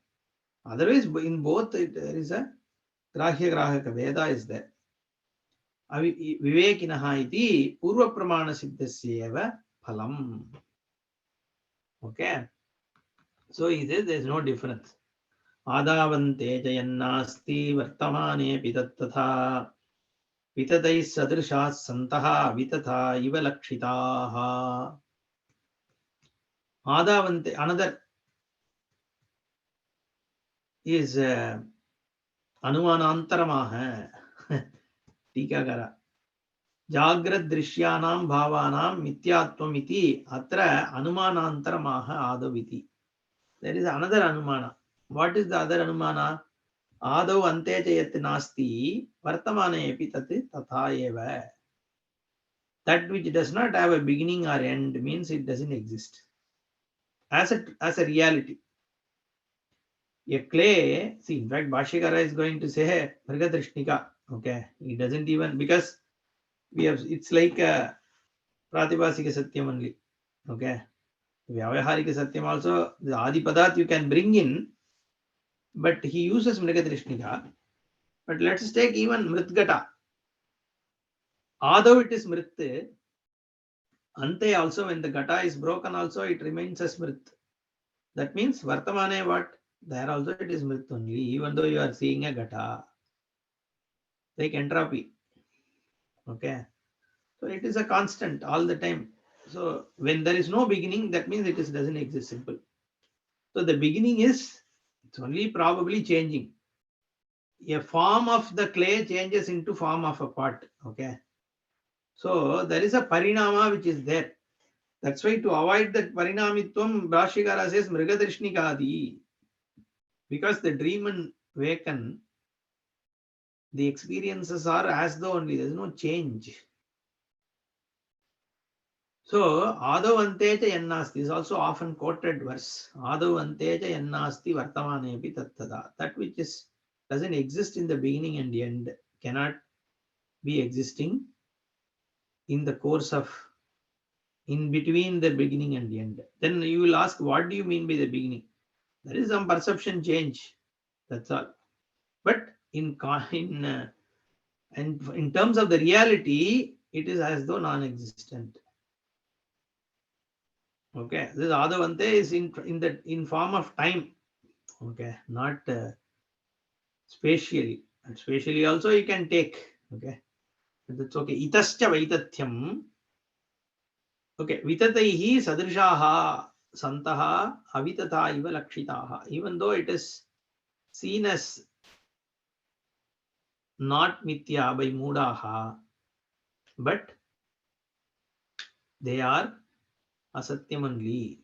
Otherwise, in both there is a Grahya Grahaka, Veda is there. Vivekinaha iti Purva Pramana Siddhasyeva Phalam. Okay. So he says there is no difference. Adavante jayannasti vartamane pitattatha vitatai sadrishas santaha vitatha iva lakshitaha. Adavante, another is Anumanantaramaha. Tikakara. Jagrad Drishyanam Bhavanam Mithyatvam iti Atra Anumanantaramaha Adaviti. There is another Anumana. What is the other Anumana? Adav ante yat nasti vartamane epi tat tatha eva. That which does not have a beginning or end means it doesn't exist as a reality. A clay, see, in fact, Bhashyakara is going to say Mrigadrishnika. Okay, he doesn't even, because we have, it's like a Pratibhasika Satyam only. Okay, Vyavaharika Satyam also, the Adi Padat you can bring in, but he uses Mrigadrishnika. But let's take even Mritgata. Although it is Mrit, Ante also, when the Gata is broken also, it remains as Mrit. That means Vartamane what? There also it is Mrit only, even though you are seeing a Gata. Like entropy. Okay. So it is a constant all the time. So when there is no beginning, that means it doesn't exist, simple. So the beginning is, it's only probably changing. A form of the clay changes into form of a pot. Okay. So there is a parinama which is there. That's why to avoid that parinamitvam, Bhashyakara says Mrigadrishnikadi. Because the dream and waken, the experiences are as though only, there is no change. So, Adavanteja Yannasti is also often quoted verse. Adavanteja Yannasti Vartamanepi Tattada. That which doesn't exist in the beginning and end cannot be existing in the course of, in between the beginning and the end. Then you will ask, what do you mean by the beginning? There is some perception change. That's all. But in terms of the reality, it is as though non-existent. Okay, this Adavante is in form of time. Okay, not spatially. And spatially also you can take. Okay, but that's okay. Itascha Vaitatyam. Okay, Vitataihi Sadrishaha Santaha Avitata Iva Lakshitaha. Even though it is seen as not Mithya by Mudaha, but they are Asatyam only.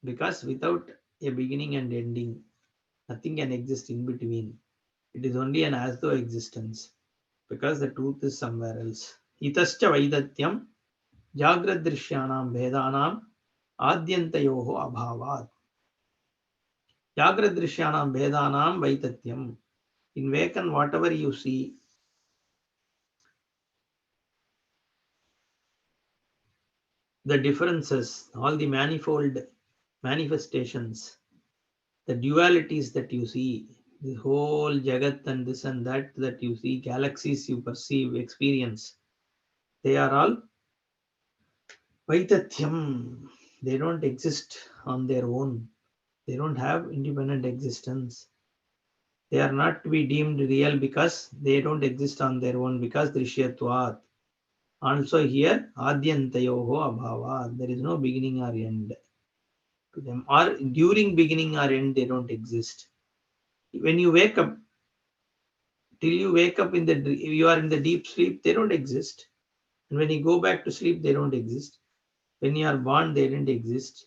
Because without a beginning and ending, nothing can exist in between. It is only an as though existence. Because the truth is somewhere else. Itascha Vaidatyam Jagradrishyanam Vedanam Adyantayoho Abhavat. Jagradrishyanam Vedanam Vaitatyam. In Vacan, whatever you see, the differences, all the manifold manifestations, the dualities that you see, the whole Jagat and this and that you see, galaxies you perceive, experience, they are all Vaitatyam. They don't exist on their own. They don't have independent existence. They are not to be deemed real because they don't exist on their own because Drishyatvat. Also here, Adyantayoho Abhava. There is no beginning or end to them. Or during beginning or end, they don't exist. When you wake up, till you wake up you are in the deep sleep, they don't exist. And when you go back to sleep, they don't exist. When you are born, they didn't exist.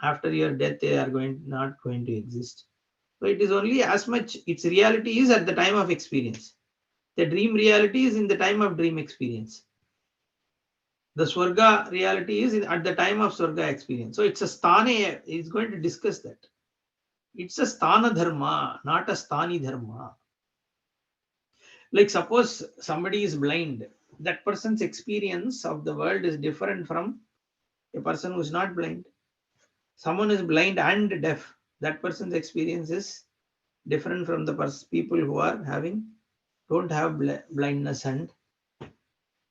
After your death, they are not going to exist. So it is only as much its reality is at the time of experience. The dream reality is in the time of dream experience. The Swarga reality is at the time of Swarga experience. So it's a sthane, he's going to discuss that. It's a sthana dharma, not a sthani dharma. Like suppose somebody is blind, that person's experience of the world is different from a person who is not blind. Someone is blind and deaf, that person's experience is different from the people who are don't have blindness and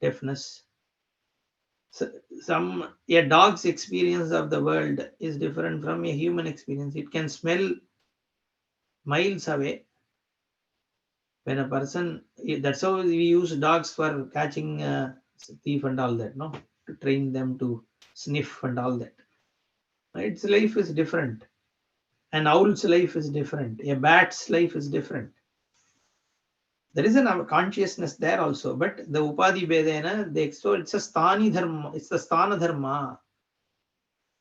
deafness. So, a dog's experience of the world is different from a human experience. It can smell miles away. When a person, that's how we use dogs for catching thief and all that, no, to train them to sniff and all that. Its life is different. An owl's life is different. A bat's life is different. There is a consciousness there also, but the Upadhi Vedena, so it's a sthani dharma, it's the sthana dharma,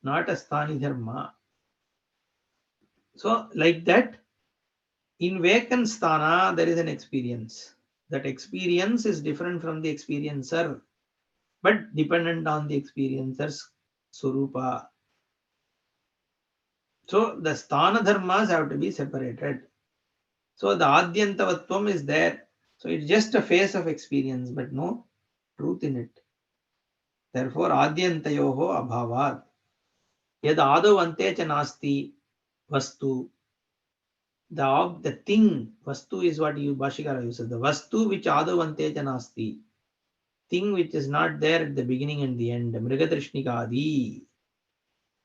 not a sthani dharma. So, like that, in vacant sthana, there is an experience. That experience is different from the experiencer, but dependent on the experiencer's surupa. So, the sthana dharmas have to be separated. So, the adyantavatvam is there. So, it's just a phase of experience, but no truth in it. Therefore, adyantayoho abhavat. Yad adav ante cha nasti vastu. The thing, vastu is what you Bhashikara uses. The vastu which adav ante cha nasti. Thing which is not there at the beginning and the end. Mrigatrishnikadi.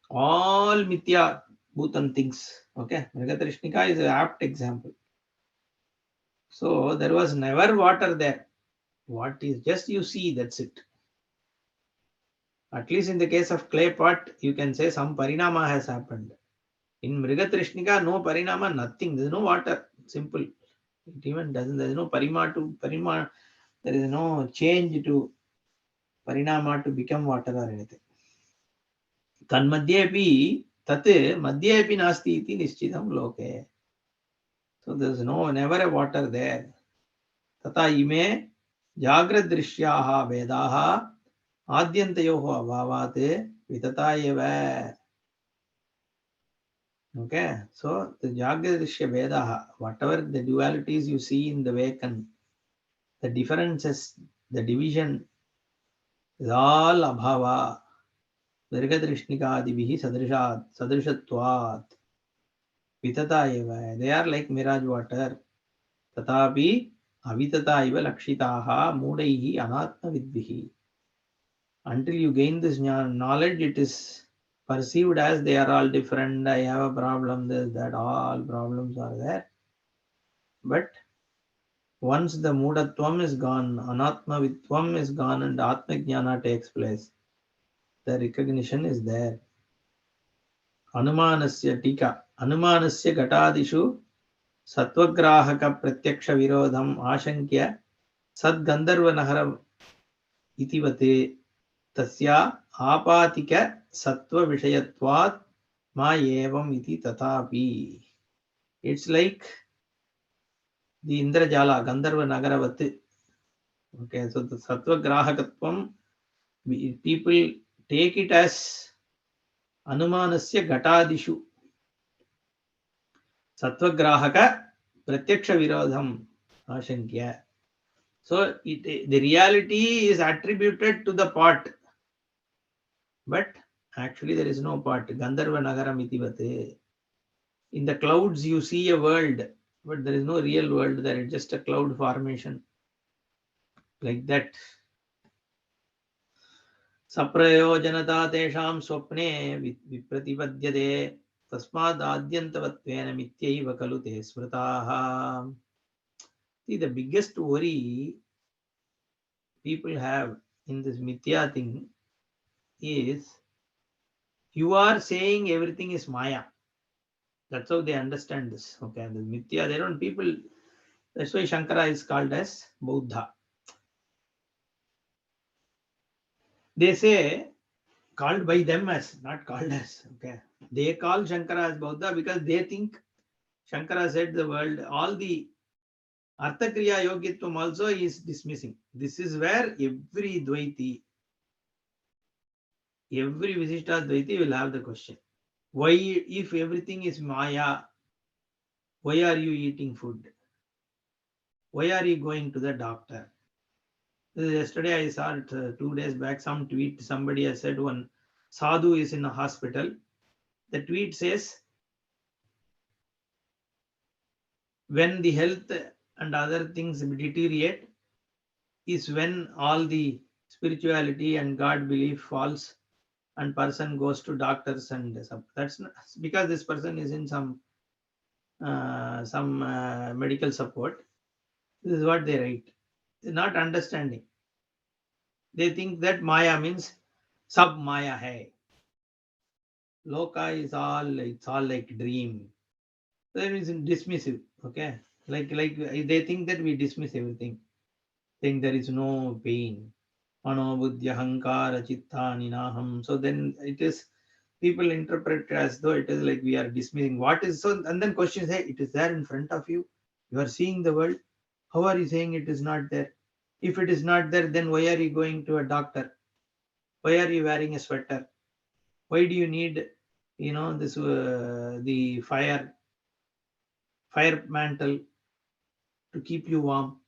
All mithya bhutan things. Okay. Mrigatrishnika is an apt example. So there was never water there. What is just you see, that's it. At least in the case of clay pot, you can say some parinama has happened. In Mrigatrishnika, no parinama, nothing. There's no water. Simple. It even doesn't, there's no parima, there is no change to parinama to become water or anything. Tanmadhyepi tat madhyepi nasti iti nishchitam loke. So there's never a water there. Tata ime jagradrishyaha vedaha adyantayoho abhavat vitata eva. Okay, so the Jagradishya Vedaha, whatever the dualities you see in the Vacan, the differences, the division is all Abhava, Virgadrishnikadivihi Sadrishatvat, Vitata eva. They are like mirage water. Tatapi Avitata iva Lakshitaha Mudaihi Anatma Vidvihi. Until you gain this knowledge, it is perceived as they are all different. I have a problem, this, that, all problems are there. But once the Mudatvam is gone, Anatmavitvam is gone, and Atmajnana takes place, the recognition is there. Anumanasya tika. Anumanasya gatadishu Satvagrahaka Pratyaksha Virodham Ashankya Sadgandharva Nahara Itivate Tasya Apatika Sattva Vishayatvat Ma Evam Iti Tatapi. It's like the Indrajala, Gandharva Nagaravati. Okay, so the Sattva Grahakatvam, people take it as Anumanasya Gatadishu. Sattva Grahaka Pratyaksha Virodham Ashankya. So the reality is attributed to the pot, but actually there is no pot. Gandharva Nagaram Itivate. In the clouds you see a world, but there is no real world there. It's just a cloud formation. Like that. Saprayojanata tesham swapne vipratipadyade tasmad adyantavattvena mityaiva kalu te smritaha. See, the biggest worry people have in this mithya thing is you are saying everything is Maya. That's how they understand this. Okay, the mithya, they don't, people, that's why Shankara is called as Buddha. They say, called by them as, not called as. Okay, they call Shankara as Buddha because they think Shankara said the world, all the Arthakriya Yogitvam also is dismissing. This is where every Dvaiti, every Visishta Dvaiti will have the question. Why, if everything is Maya, why are you eating food? Why are you going to the doctor? Yesterday I saw it, 2 days back, some tweet, somebody has said one sadhu is in a hospital. The tweet says, when the health and other things deteriorate is when all the spirituality and God belief falls and person goes to doctors, and that's not, because this person is in some medical support. This is what they write. They're not understanding. They think that Maya means sab Maya hai. Loka is all, it's all like dream. That is dismissive. Okay, like they think that we dismiss everything, think there is no pain. Manobuddhya hankara chittani naham. So then it is, people interpret as though it is like we are dismissing what is so, and then questions, hey, it is there in front of you. You are seeing the world. How are you saying it is not there? If it is not there, then why are you going to a doctor? Why are you wearing a sweater? Why do you need, this the fire mantle to keep you warm?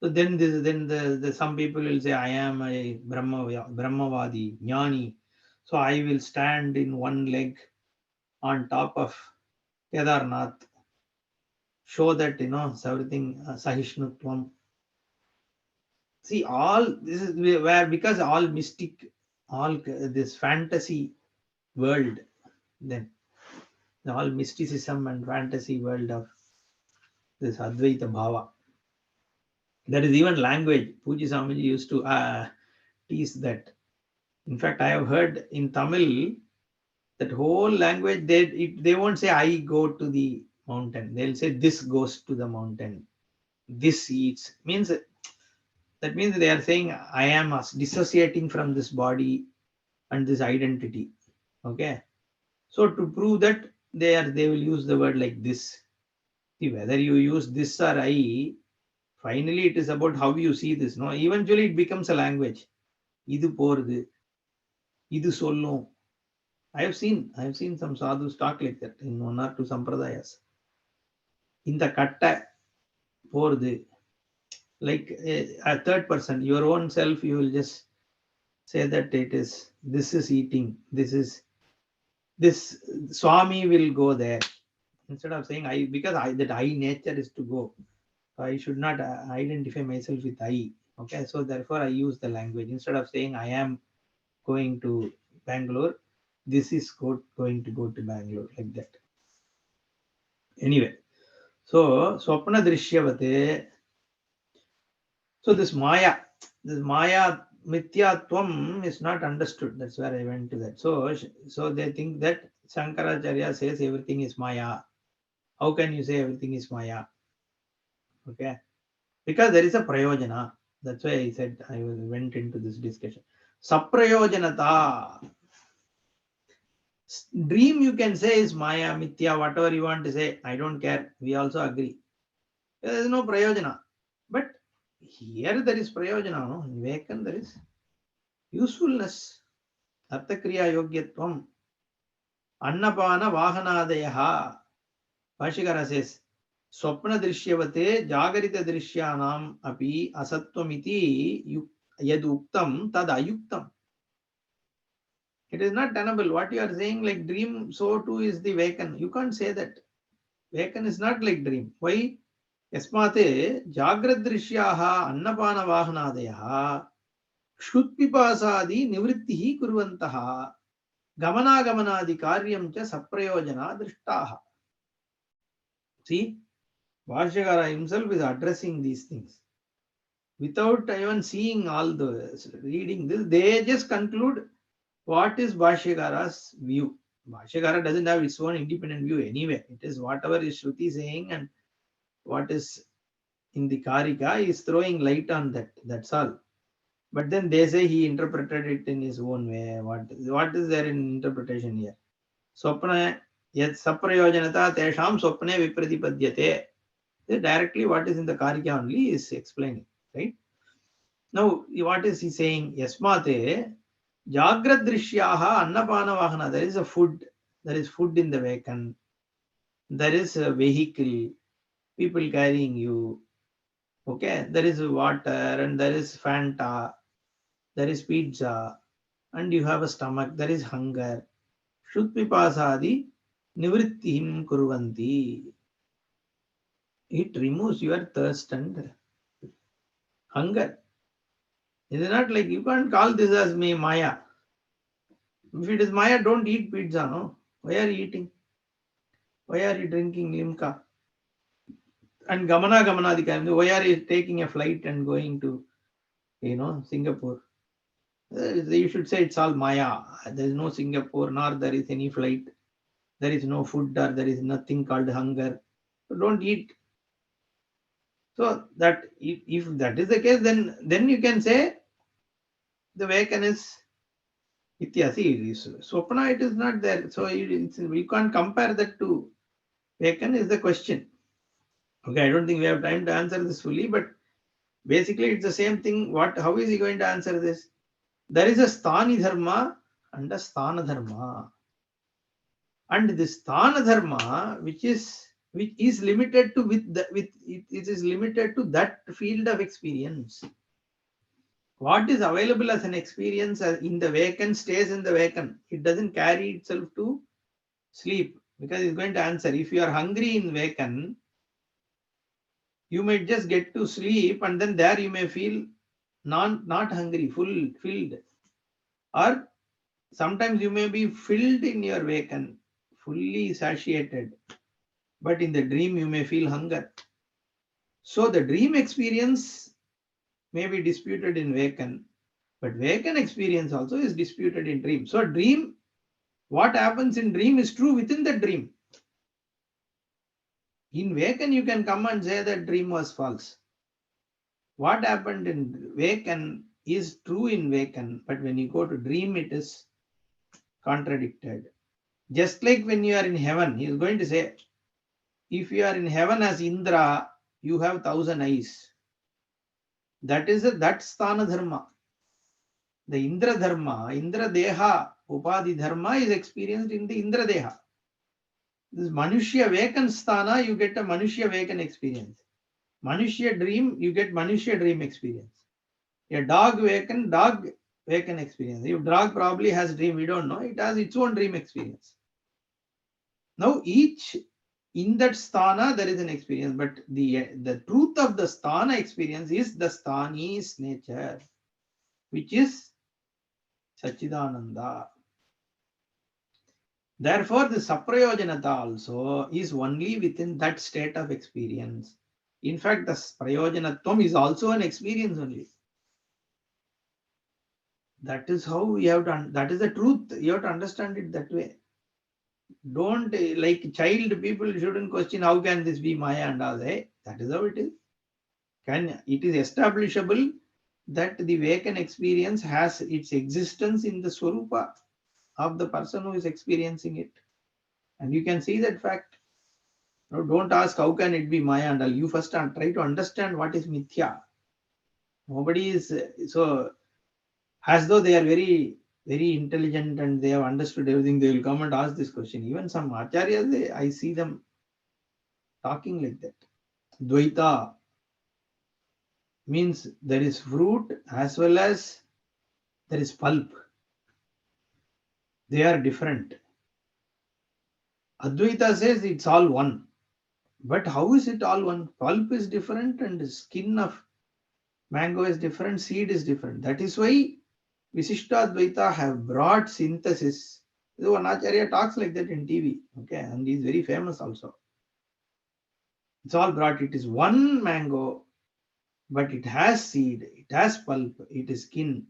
So then the some people will say, I am a Brahmavadi, Jnani. So I will stand in one leg on top of Kedarnath, show that, everything, Sahishnutvam. See, all this is where, because all mystic, all this fantasy world, then all mysticism and fantasy world of this Advaita Bhava. There is even language. Puji Swamiji used to tease that. In fact, I have heard in Tamil that whole language, they won't say I go to the mountain. They'll say this goes to the mountain. This eats. That means they are saying I am dissociating from this body and this identity. Okay. So to prove that, they will use the word like this. See, whether you use this or I, finally it is about how you see this. No, eventually it becomes a language. Idu pordu, idu sollu. I have seen some sadhus talk like that in one or two sampradayas. In the katta pordu, like a third person, your own self, you will just say that this is eating, this Swami will go there. Instead of saying I, because that I nature is to go. So I should not identify myself with I. Okay, so therefore I use the language. Instead of saying I am going to Bangalore, this is going to go to Bangalore, like that. Anyway, so Swapna Drishyavate. So this Maya Mithyatvam is not understood. That's where I went to that. So they think that Shankaracharya says everything is Maya. How can you say everything is Maya? Okay. Because there is a prayojana. That's why I said I went into this discussion. Saprayojanata. Dream you can say is Maya, Mithya, whatever you want to say. I don't care. We also agree. There is no prayojana. But here there is prayojana. No? In Vivekan there is usefulness. Arthakriya yogyatvam. Annapana vahanadayaha. Bhashikara says, Swapna drishyavate jagarita drishyanam api asattvamiti yad uktam tad ayuktam. It is not tenable. What you are saying, like dream, so too is the Vakan. You can't say that. Vakan is not like dream. Why? Yasmate jagradrishyaha annapana vahanadayaha shutpipasadi nivrittihi kurvantaha gamanagamanaadi karyam cha saprayojana drishtaha. See, Bhashyakara himself is addressing these things. Without even seeing all the reading this, they just conclude what is Bhashyakara's view. Bhashyakara doesn't have its own independent view anyway. It is whatever is Shruti saying and what is in the Karika is throwing light on that. That's all. But then they say he interpreted it in his own way. What is there in interpretation here? Swapna yat saprayojanata tesham swapne vipratipadyate. Directly what is in the Karika only is explaining. Right? Now, what is he saying? Yasmate Jagradrishyaha Annapana Vahana. There is a food. There is food in the Vakan. There is a vehicle. People carrying you. Okay. There is water and there is Fanta. There is pizza. And you have a stomach. There is hunger. Shutpipasadi Nivrittihim Kurvanti. It removes your thirst and hunger. It is not like you can't call this as Maya. If it is Maya, don't eat pizza, no? Why are you eating? Why are you drinking limca? And Gamana Gamanadika, why are you taking a flight and going to, Singapore? You should say it's all Maya. There is no Singapore, nor there is any flight. There is no food, or there is nothing called hunger. So don't eat. So that if that is the case, then you can say the Vakan is Nitya. See, Swapna, it is not there. So you can't compare that to Vakan is the question. Okay, I don't think we have time to answer this fully, but basically it's the same thing. How is he going to answer this? There is a Sthani Dharma and a Sthana Dharma. And the Sthana Dharma, which is limited to it is limited to that field of experience. What is available as an experience in the Vakan stays in the Vakan. It doesn't carry itself to sleep, because it's going to answer. If you are hungry in Vakan, you might just get to sleep and then there you may feel not hungry, filled. Or sometimes you may be filled in your Vakan, fully satiated. But in the dream you may feel hunger. So the dream experience may be disputed in Vakan, but Vakan experience also is disputed in dream. So dream, what happens in dream is true within the dream. In Vakan you can come and say that dream was false. What happened in Vakan is true in Vakan, but when you go to dream, it is contradicted. Just like when you are in heaven, he is going to say, if you are in heaven as Indra, you have 1,000 eyes. That's Sthana Dharma. The Indra Dharma, Indra Deha, Upadhi Dharma is experienced in the Indra Deha. This Manushya Vakan Sthana, you get a Manushya Vakan experience. Manushya dream, you get Manushya dream experience. A dog Vakan experience. If dog probably has dream, we don't know. It has its own dream experience. Now each in that sthana there is an experience, but the truth of the sthana experience is the sthani's nature, which is Sachidananda. Therefore, the saprayojanata also is only within that state of experience. In fact, the prayojanatvam is also an experience only. That is how we have to, that is the truth. You have to understand it that way. Don't like child people shouldn't question how can this be Maya and all. That is how it is. It is establishable that the vacant experience has its existence in the swarupa of the person who is experiencing it. And you can see that fact. No, don't ask how can it be Maya and all. You first try to understand what is mithya. Nobody is so as though they are very, very intelligent and they have understood everything. They will come and ask this question. Even some acharyas, I see them talking like that. Dvaita means there is fruit as well as there is pulp. They are different. Advaita says it's all one. But how is it all one? Pulp is different and the skin of mango is different, seed is different. That is why Visishtadvaita have brought synthesis. So one Acharya talks like that in TV, okay, and he is very famous also. It's all brought. It is one mango, but it has seed, it has pulp, it is skin.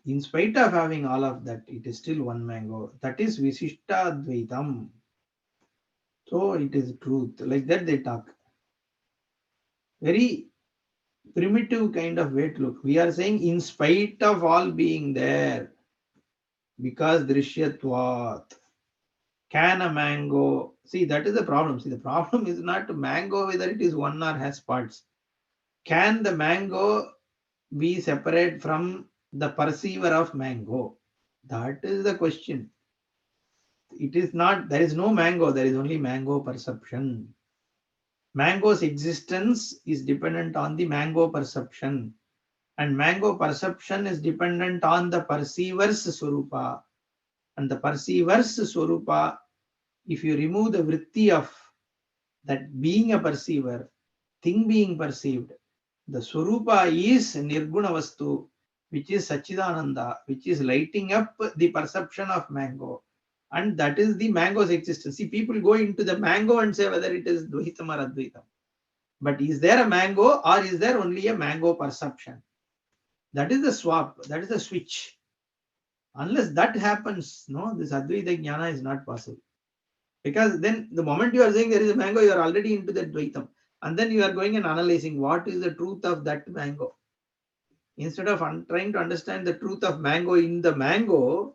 In spite of having all of that, it is still one mango. That is Visishtadvaitam. So it is truth. Like that they talk. Very primitive kind of way to look. We are saying in spite of all being there, because Drishyatvat. Can a mango, see that is the problem. See, the problem is not mango whether it is one or has parts. Can the mango be separate from the perceiver of mango? That is the question. It is not, there is no mango, there is only mango perception. Mango's existence is dependent on the mango perception, and mango perception is dependent on the perceiver's swarupa. And the perceiver's swarupa, if you remove the vritti of that being a perceiver, thing being perceived, the Swarupa is Nirguna Vastu, which is Sachidananda, which is lighting up the perception of mango. And that is the mango's existence. See, people go into the mango and say whether it is Dvaitam or Advaitam. But is there a mango or is there only a mango perception? That is the swap, that is the switch. Unless that happens, no, this Advaita Jnana is not possible. Because then the moment you are saying there is a mango, you are already into that Dvaitam. And then you are going and analyzing what is the truth of that mango. Instead of trying to understand the truth of mango in the mango,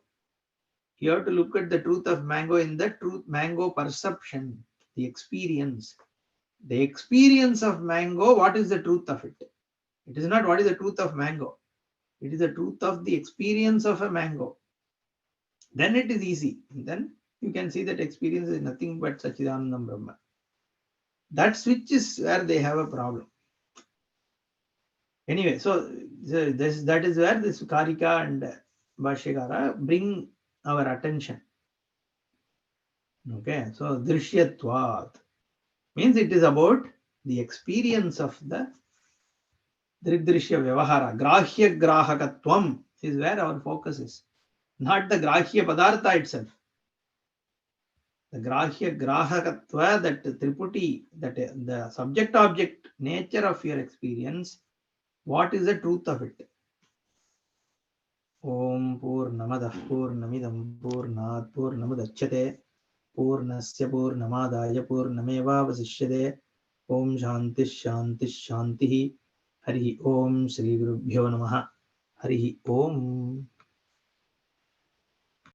you have to look at the truth of mango in the truth mango perception, the experience. The experience of mango, what is the truth of it? It is not what is the truth of mango. It is the truth of the experience of a mango. Then it is easy. Then you can see that experience is nothing but Sachidanandam Brahma. That switch is where they have a problem. Anyway, so that is where this Karika and Bhashyakara bring our attention. Okay, so Drishyatvat means it is about the experience of the Dridrishya Vyavahara. Grahya Grahakatvam is where our focus is, not the Grahya Padartha itself. The Grahya Grahakatva, that Triputi, that the subject object nature of your experience, what is the truth of it? Om Purnamadah Purnamidam Purnat Purnamudachyate Purnasya Purnamadaya Purnameva Vasishyate Om Shanti Shanti Shanti Hari Om Shri Gurubhyo Namaha Hari Om